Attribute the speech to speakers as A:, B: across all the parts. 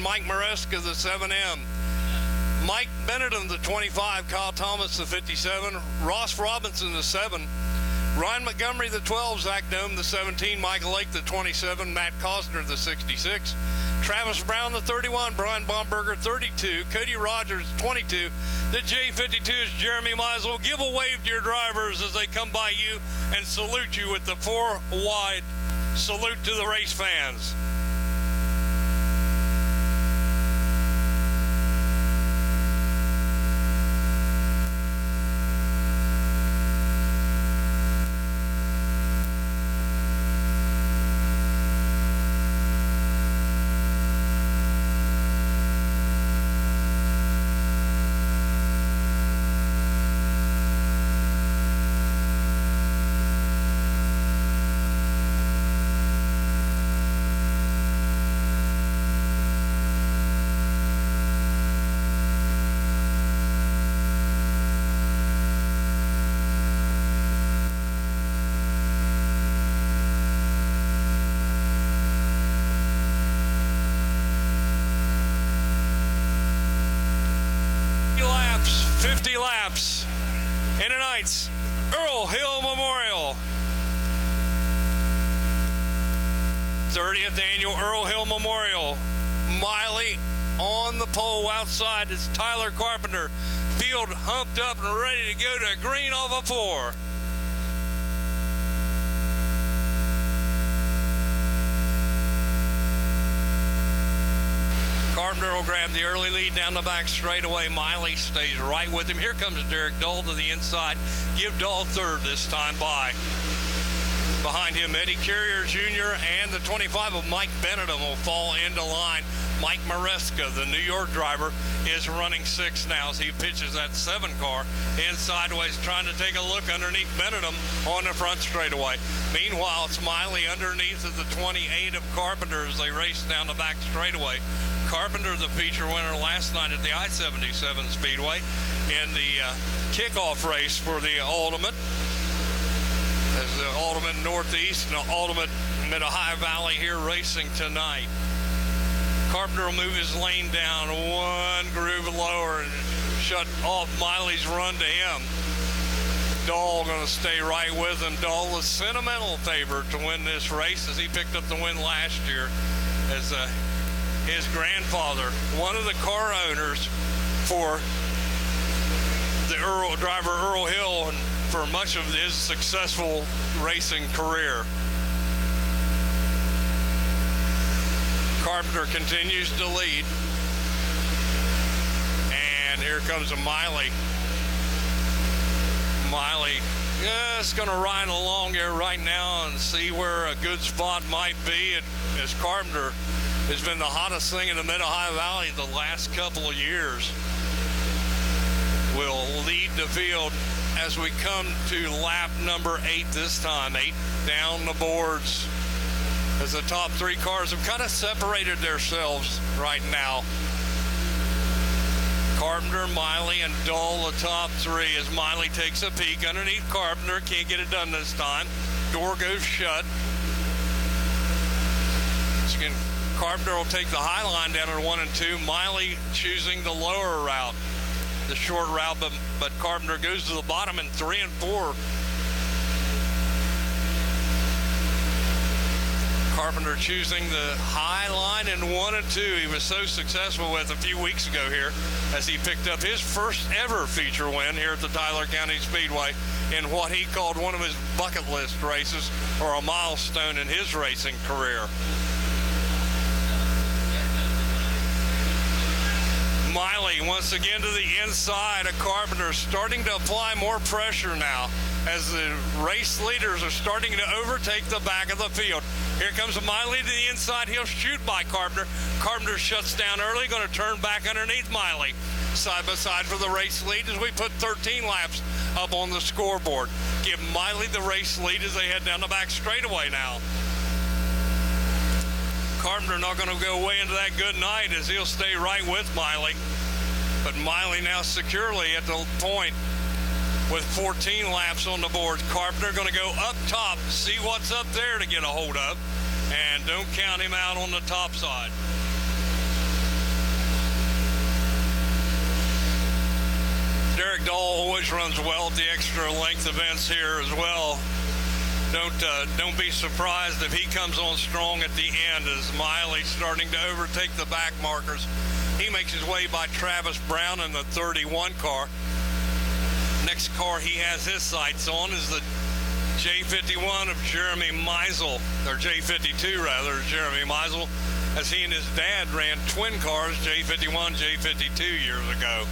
A: Mike Maresca, the 7M. Mike Benedum, the 25. Kyle Thomas, the 57. Ross Robinson, the 7. Ryan Montgomery, the 12. Zach Dome, the 17. Michael Lake, the 27. Matt Costner, the 66. Travis Brown, the 31. Brian Baumberger, 32. Cody Rogers, 22. The J52 is Jeremy Meisel. Give a wave to your drivers as they come by you and salute you with the 4 wide salute to the race fans. Laps in tonight's Earl Hill Memorial. 30th Annual Earl Hill Memorial. Miley on the pole outside is Tyler Carpenter. Field humped up and ready to go to green off a 4. Carpenter will grab the early lead down the back straightaway. Miley stays right with him. Here comes Derek Dull to the inside. Give Dull third this time by. Behind him, Eddie Carrier Jr. and the 25 of Mike Benedum will fall into line. Mike Maresca, the New York driver, is running 6 now as he pitches that 7 car in sideways, trying to take a look underneath Benedum on the front straightaway. Meanwhile, it's Miley underneath of the 28 of Carpenter as they race down the back straightaway. Carpenter, the feature winner last night at the I-77 Speedway in the kickoff race for the Ultimate. As the Ultimate Northeast and the Ultimate Mid-Ohio Valley here racing tonight. Carpenter will move his lane down 1 groove lower and shut off Miley's run to him. Dahl going to stay right with him. Dahl is sentimental favorite to win this race as he picked up the win last year as his grandfather, one of the car owners for the driver Earl Hill, and for much of his successful racing career. Carpenter continues to lead. And here comes a Miley. Miley just going to ride along here right now and see where a good spot might be. As Carpenter has been the hottest thing in the Mid-Ohio Valley the last couple of years. Will lead the field as we come to lap number 8 this time. 8 down the boards as the top 3 cars have kind of separated themselves right now. Carpenter, Miley, and Dull, the top 3, as Miley takes a peek underneath Carpenter. Can't get it done this time. Door goes shut. Carpenter will take the high line down at 1 and 2. Miley choosing the lower route, the short route, but Carpenter goes to the bottom in 3 and 4. Carpenter choosing the high line in 1 and 2. He was so successful with a few weeks ago here as he picked up his first ever feature win here at the Tyler County Speedway in what he called one of his bucket list races, or a milestone in his racing career. Miley once again to the inside of Carpenter, starting to apply more pressure now as the race leaders are starting to overtake the back of the field. Here comes Miley to the inside. He'll shoot by Carpenter. Carpenter shuts down early, going to turn back underneath Miley. Side by side for the race lead as we put 13 laps up on the scoreboard. Give Miley the race lead as they head down the back straightaway now. Carpenter not going to go way into that good night as he'll stay right with Miley. But Miley now securely at the point with 14 laps on the board. Carpenter going to go up top, see what's up there to get a hold of, and don't count him out on the top side. Derek Dahl always runs well at the extra length events here as well. Don't be surprised if he comes on strong at the end as Miley's starting to overtake the back markers. He makes his way by Travis Brown in the 31 car. Next car he has his sights on is the J51 of Jeremy Meisel, or J52 rather, Jeremy Meisel, as he and his dad ran twin cars, J51, J52 years ago.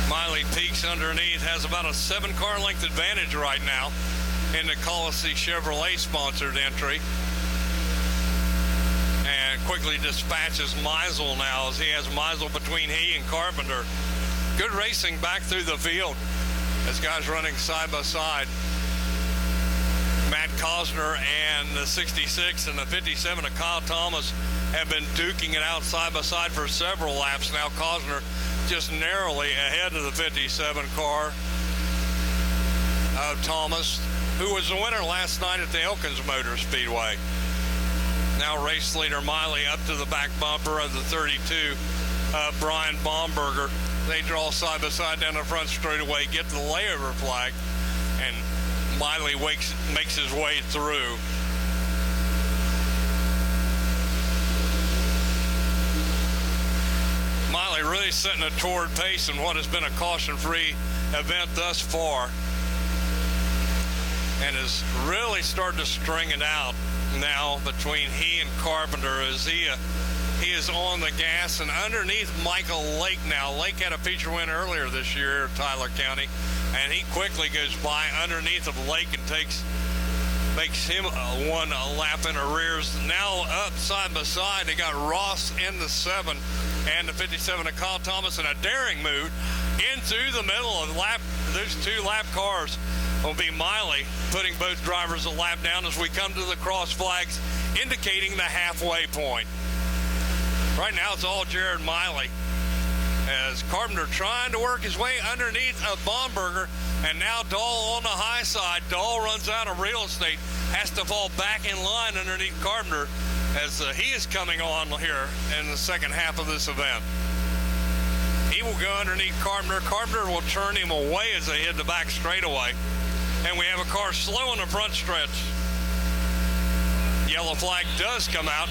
A: Miley peaks underneath, has about a 7-car length advantage right now in the Coliseum Chevrolet sponsored entry. And quickly dispatches Meisel now as he has Meisel between he and Carpenter. Good racing back through the field as guys running side by side. Matt Cosner and the 66 and the 57 of Kyle Thomas have been duking it out side by side for several laps now. Cosner just narrowly ahead of the 57 car of Thomas, who was the winner last night at the Elkins Motor Speedway. Now race leader Miley up to the back bumper of the 32 Brian Baumberger. They draw side by side down the front straightaway, get the layover flag, and Miley makes his way through. Miley really setting a torrid pace in what has been a caution-free event thus far, and is really starting to string it out now between he and Carpenter as he is on the gas and underneath Michael Lake now. Lake had a feature win earlier this year at Tyler County, and he quickly goes by underneath of Lake and makes him one lap in arrears. Now up side by side, they got Ross in the 7 and the 57 of Kyle Thomas in a daring move into the middle of those 2 lap cars. Will be Miley putting both drivers a lap down as we come to the cross flags, indicating the halfway point. Right now it's all Jared Miley as Carpenter trying to work his way underneath of Baumberger, and now Dahl on the high side. Dahl runs out of real estate, has to fall back in line underneath Carpenter as he is coming on here in the second half of this event. He will go underneath Carpenter. Carpenter will turn him away as they hit the back straightaway. And we have a car slow in the front stretch. Yellow flag does come out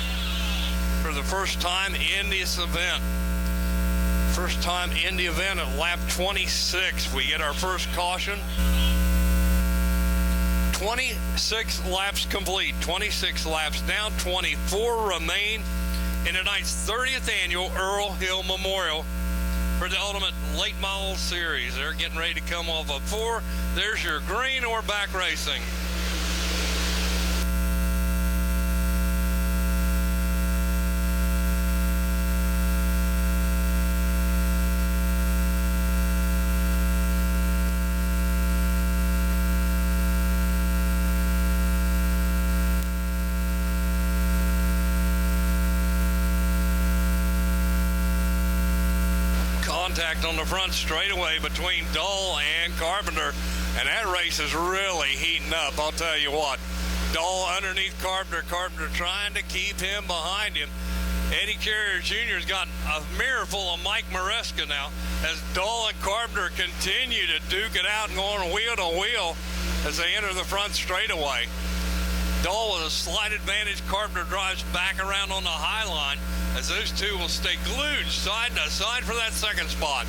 A: for the first time in this event. First time in the event at lap 26. We get our first caution. 26 laps complete. 26 laps down. 24 remain in tonight's 30th annual Earl Hill Memorial for the Ultimate Late Model Series. They're getting ready to come off of 4. There's your green, or back racing. Contact on the front straightaway between Dahl and Carpenter, and that race is really heating up. I'll tell you what, Dahl underneath Carpenter, Carpenter trying to keep him behind him. Eddie Carrier Jr. has got a mirror full of Mike Maresca now as Dahl and Carpenter continue to duke it out and go on wheel to wheel as they enter the front straightaway. Dahl with a slight advantage. Carpenter drives back around on the high line as those two will stay glued side to side for that second spot.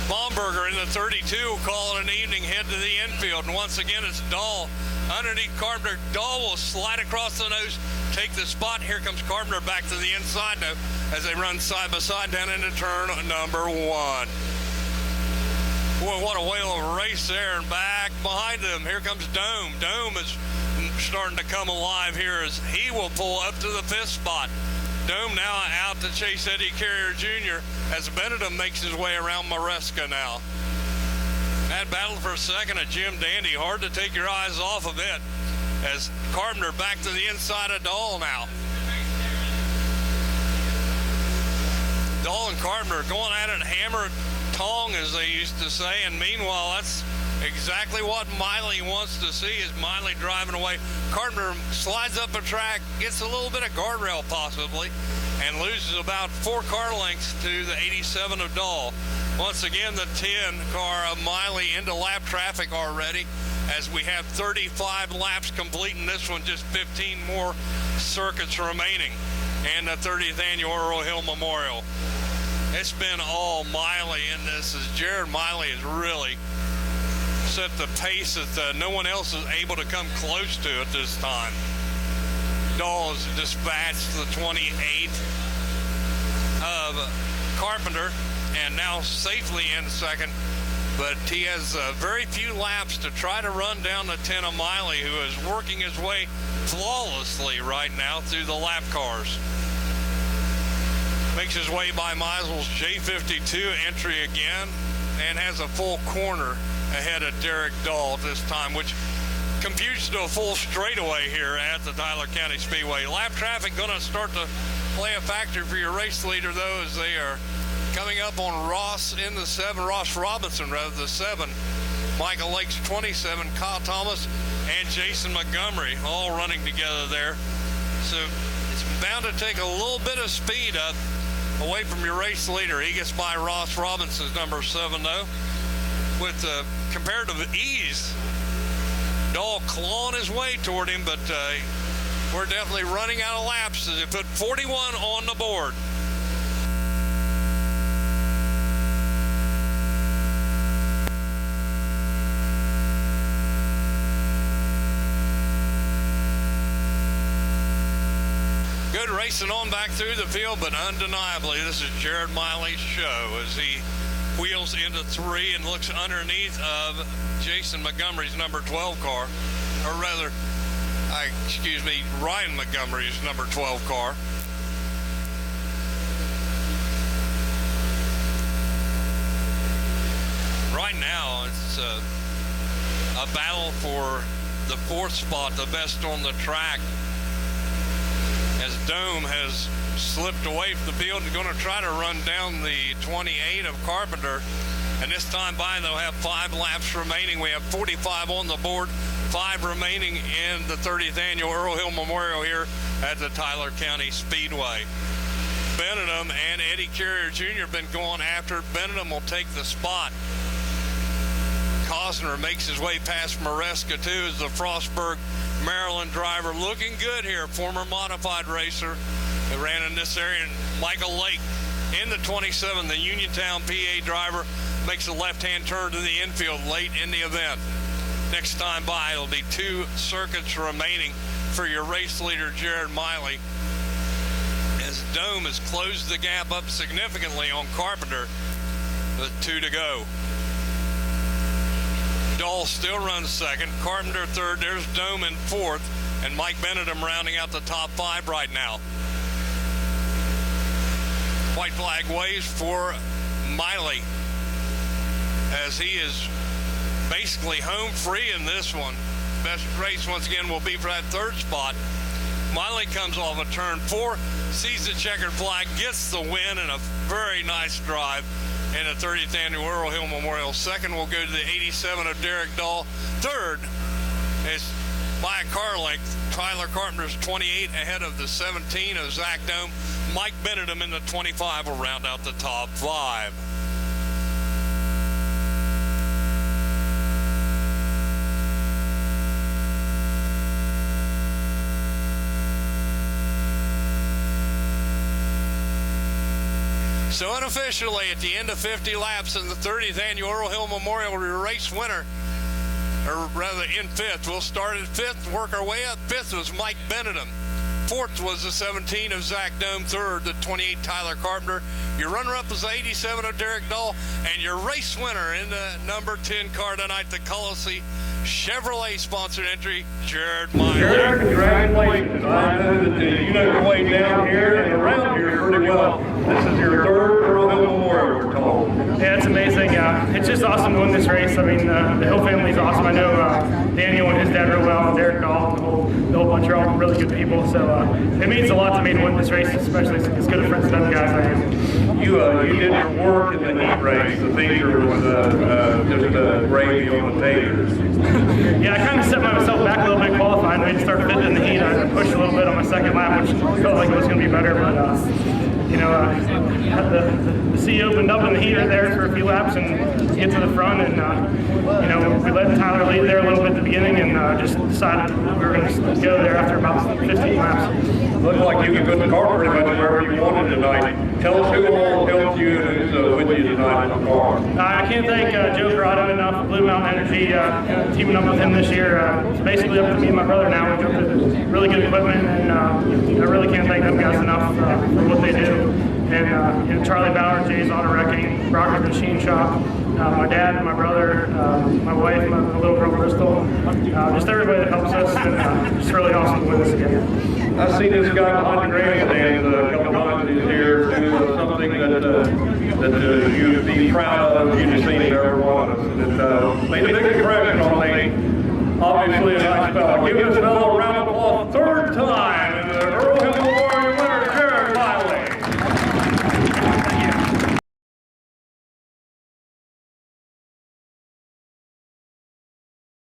A: Baumberger in the 32 will call it an evening, head to the infield, and once again it's Dahl underneath Carpenter. Dahl will slide across the nose, take the spot. Here comes Carpenter back to the inside now as they run side by side down into turn number 1. Boy, what a whale of a race there, and back behind them, here comes Dome. Dome is starting to come alive here as he will pull up to the 5th spot. Dome now out to chase Eddie Carrier Jr. as Benedum makes his way around Maresca now. That battle for second of Jim Dandy, hard to take your eyes off of it, as Carpenter back to the inside of Dahl now. Dahl and Carpenter going at it hammer tong, as they used to say, and meanwhile that's exactly what Miley wants to see, is Miley driving away. Carpenter slides up a track, gets a little bit of guardrail possibly, and loses about 4 car lengths to the 87 of Dahl. Once again, the 10 car of Miley into lap traffic already, as we have 35 laps complete in this one, just 15 more circuits remaining, and the 30th annual Earl Hill Memorial. It's been all Miley in this, as Jared Miley has really set the pace that no one else is able to come close to at this time. Dahl has dispatched the 28th of Carpenter, and now safely in second, but he has very few laps to try to run down the 10 of Miley, who is working his way flawlessly right now through the lap cars. Makes his way by Meisel's J52 entry again, and has a full corner ahead of Derek Dahl this time, which computes to a full straightaway here at the Tyler County Speedway. Lap traffic going to start to play a factor for your race leader, though, as they are coming up on Ross in the 7, Ross Robinson rather, the 7, Michael Lake's 27, Kyle Thomas, and Jason Montgomery all running together there. So it's bound to take a little bit of speed up away from your race leader. He gets by Ross Robinson's number 7, though, with comparative ease. Dahl clawing his way toward him, but we're definitely running out of laps as they put 41 on the board. Good racing on back through the field, but undeniably this is Jared Miley's show as he wheels into 3 and looks underneath of Jason Montgomery's number 12 car, or rather, Ryan Montgomery's number 12 car. Right now, it's a battle for the 4th spot, the best on the track, as Dome has slipped away from the field and going to try to run down the 28 of Carpenter. And this time by, they'll have 5 laps remaining. We have 45 on the board, 5 remaining in the 30th annual Earl Hill Memorial here at the Tyler County Speedway. Benedum and Eddie Carrier Jr. been going after it. Benedum will take the spot. Cosner makes his way past Maresca too, as the Frostburg, Maryland driver looking good here, former modified racer that ran in this area. And Michael Lake in the 27, the Uniontown PA driver, makes a left-hand turn to the infield late in the event. Next time by, it'll be 2 circuits remaining for your race leader, Jared Miley, as Dome has closed the gap up significantly on Carpenter with 2 to go. Dahl still runs second, Carpenter third, there's Dome in 4th, and Mike Benedum rounding out the top 5 right now. White flag waves for Miley, as he is basically home free in this one. Best race once again will be for that 3rd spot. Miley comes off of turn 4, sees the checkered flag, gets the win in a very nice drive in the 30th annual Earl Hill Memorial. Second will go to the 87 of Derek Dahl. Third is by a car length, Tyler Carpenter's 28 ahead of the 17 of Zach Dome. Mike Benedum in the 25 will round out the top 5. So unofficially, at the end of 50 laps in the 30th annual Earl Hill Memorial, race winner, or rather in 5th, we'll start at 5th, work our way up. 5th was Mike Benedum. 4th was the 17 of Zach Dome. 3rd, the 28 Tyler Carpenter. Your runner-up was the 87 of Derek Dahl, and your race winner in the number 10 car tonight, the Cullity Chevrolet sponsored entry, Jared Miley.
B: Jared, congratulations. I know that you know your way down here and around here pretty well. This is your third Earl Hill Memorial, we're told.
C: Yeah, it's amazing. It's just awesome to win this race. I mean, the Hill family's awesome. I know Daniel and his dad real well, and Derek Dahl, the whole bunch are all really good people. So it means a lot to me to win this race, especially as good a friends with them guys I am.
B: You did your work in the heat race. The feature was just gravy on the taters.
C: Yeah, I kind of set myself back a little bit qualifying. I just started fitting in the heat. I pushed a little bit on my second lap, which felt like it was going to be better, but you know, the sea opened up in the heater there for a few laps and get to the front, and you know, we let Tyler lead there a little bit at the beginning, and just decided we were going to go there after about 15 laps.
B: Looks like you can put the car pretty much wherever you wanted tonight. Tell us who all helped you and who's with you tonight in the car.
C: I can't thank Joe Corrado enough for Blue Mountain Energy, teaming up with him this year. It's basically up to me and my brother now. We got really good equipment, and I really can't thank them guys enough for what they do. And you know, Charlie Bauer, Jay's Auto Wrecking, Rocket Machine Shop, my dad, my brother, my wife, my little girl Crystal, just everybody that helps us, and it's really awesome to win this again.
B: I've seen this guy behind the grandstand a couple times this year do something that you'd be proud of. You'd have seen every one of us. And it made a big impression on me. Obviously, a nice fellow. Give this fellow a